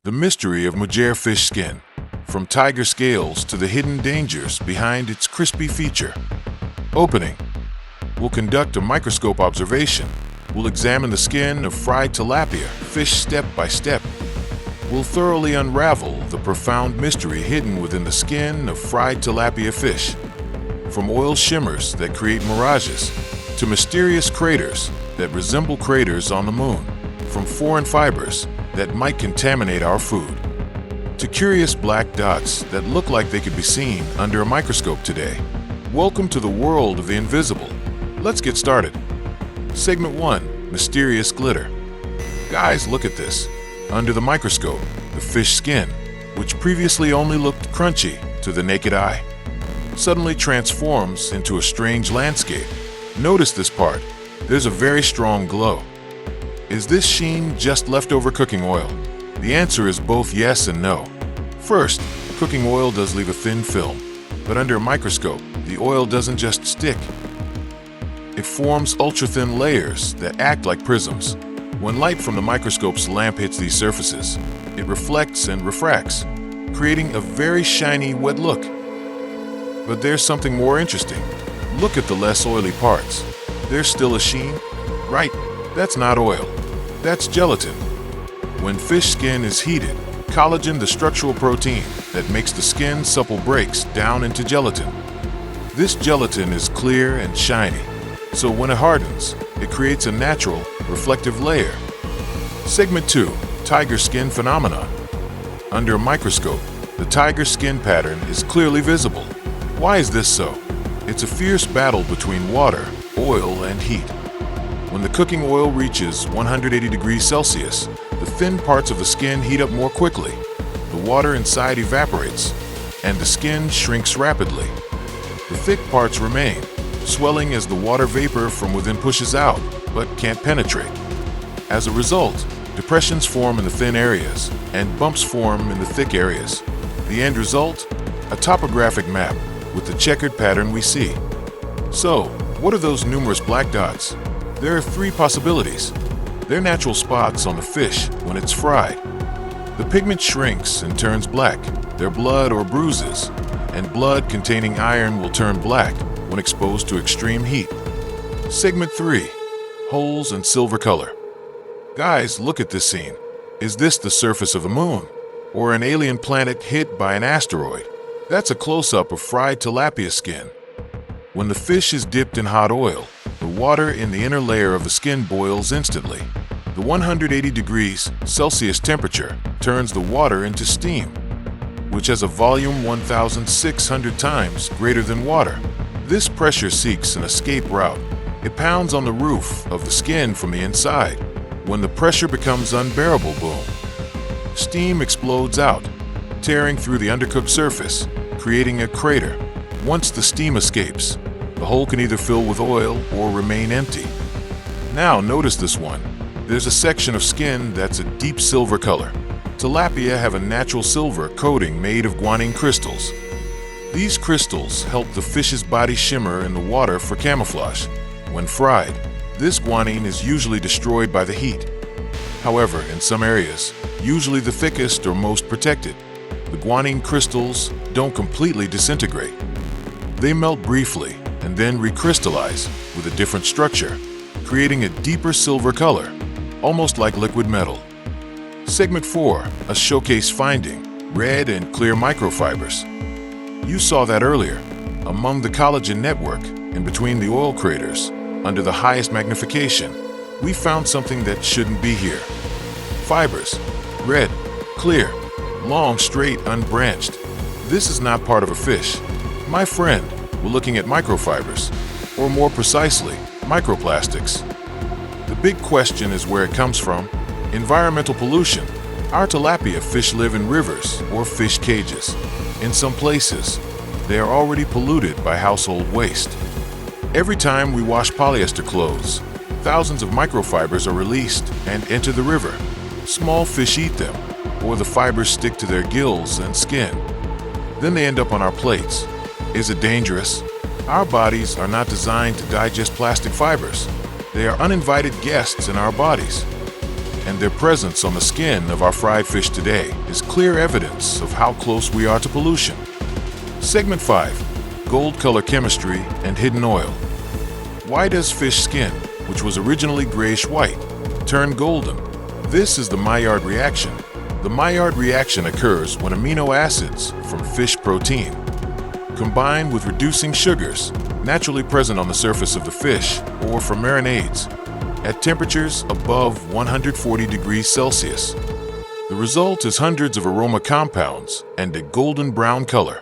The mystery of mujair fish skin, from tiger scales to the hidden dangers behind its crispy feature. Opening. We'll conduct a microscope observation. We'll examine the skin of fried tilapia fish step by step. We'll thoroughly unravel the profound mystery hidden within the skin of fried tilapia fish. From oil shimmers that create mirages, to mysterious craters that resemble craters on the moon. From foreign fibers that might contaminate our food, to curious black dots that look like they could be seen under a microscope today. Welcome to the world of the invisible. Let's get started. Segment 1. Mysterious glitter. Guys, look at this. Under the microscope, the fish skin, which previously only looked crunchy to the naked eye, suddenly transforms into a strange landscape. Notice this part. There's a very strong glow. Is this sheen just leftover cooking oil? The answer is both yes and no. First, cooking oil does leave a thin film, but under a microscope, the oil doesn't just stick. It forms ultra-thin layers that act like prisms. When light from the microscope's lamp hits these surfaces, it reflects and refracts, creating a very shiny, wet look. But there's something more interesting. Look at the less oily parts. There's still a sheen. Right, that's not oil. That's gelatin. When fish skin is heated, collagen, the structural protein that makes the skin supple, breaks down into gelatin. This gelatin is clear and shiny, so when it hardens, it creates a natural, reflective layer. Segment 2. Tiger skin phenomenon. Under a microscope, the tiger skin pattern is clearly visible. Why is this so? It's a fierce battle between water, oil, and heat. When the cooking oil reaches 180 degrees Celsius, the thin parts of the skin heat up more quickly. The water inside evaporates, and the skin shrinks rapidly. The thick parts remain, swelling as the water vapor from within pushes out, but can't penetrate. As a result, depressions form in the thin areas, and bumps form in the thick areas. The end result? A topographic map with the checkered pattern we see. So, what are those numerous black dots? There are 3 possibilities. They're natural spots on the fish when it's fried. The pigment shrinks and turns black. They're blood or bruises, and blood containing iron will turn black when exposed to extreme heat. Segment 3. Holes and silver color. Guys, look at this scene. Is this the surface of the moon? Or an alien planet hit by an asteroid? That's a close-up of fried tilapia skin. When the fish is dipped in hot oil, the water in the inner layer of the skin boils instantly. The 180 degrees Celsius temperature turns the water into steam, which has a volume 1,600 times greater than water. This pressure seeks an escape route. It pounds on the roof of the skin from the inside. When the pressure becomes unbearable, boom, steam explodes out, tearing through the undercooked surface, creating a crater. Once the steam escapes, the hole can either fill with oil or remain empty. Now notice this one. There's a section of skin that's a deep silver color. Tilapia have a natural silver coating made of guanine crystals. These crystals help the fish's body shimmer in the water for camouflage. When fried, this guanine is usually destroyed by the heat. However, in some areas, usually the thickest or most protected, the guanine crystals don't completely disintegrate. They melt briefly and then recrystallize with a different structure, creating a deeper silver color, almost like liquid metal. Segment 4. A showcase finding. Red and clear microfibers. You saw that earlier. Among the collagen network, in between the oil craters, under the highest magnification, we found something that shouldn't be here. Fibers. Red, clear, long, straight, unbranched. This is not part of a fish. My friend, we're looking at microfibers, or more precisely, microplastics. The big question is where it comes from. Environmental pollution. Our tilapia fish live in rivers or fish cages. In some places, they are already polluted by household waste. Every time we wash polyester clothes, thousands of microfibers are released and enter the river. Small fish eat them, or the fibers stick to their gills and skin. Then they end up on our plates. Is it dangerous? Our bodies are not designed to digest plastic fibers. They are uninvited guests in our bodies. and their presence on the skin of our fried fish today is clear evidence of how close we are to pollution. Segment 5. Gold color chemistry and hidden oil. Why does fish skin, which was originally grayish-white, turn golden? This is the Maillard reaction. The Maillard reaction occurs when amino acids from fish protein combine with reducing sugars naturally present on the surface of the fish or from marinades at temperatures above 140 degrees Celsius. The result is hundreds of aroma compounds and a golden brown color.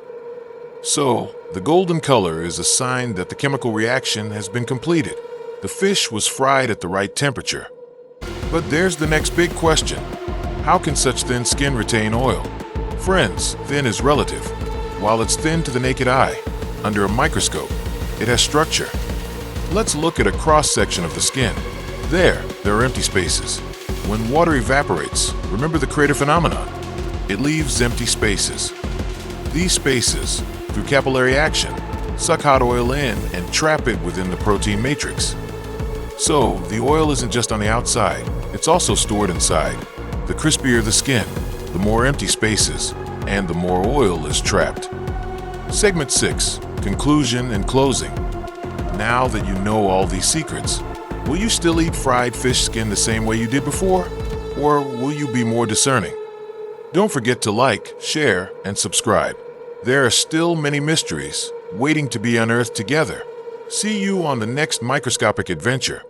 So, the golden color is a sign that the chemical reaction has been completed. The fish was fried at the right temperature. But there's the next big question. How can such thin skin retain oil? Friends, thin is relative. While it's thin to the naked eye, under a microscope, it has structure. Let's look at a cross-section of the skin. There are empty spaces. When water evaporates, remember the crater phenomenon? It leaves empty spaces. These spaces, through capillary action, suck hot oil in and trap it within the protein matrix. So, the oil isn't just on the outside, it's also stored inside. The crispier the skin, the more empty spaces, and the more oil is trapped. Segment 6. Conclusion and closing. Now that you know all these secrets, will you still eat fried fish skin the same way you did before? Or will you be more discerning? Don't forget to like, share, and subscribe. There are still many mysteries waiting to be unearthed together. See you on the next microscopic adventure.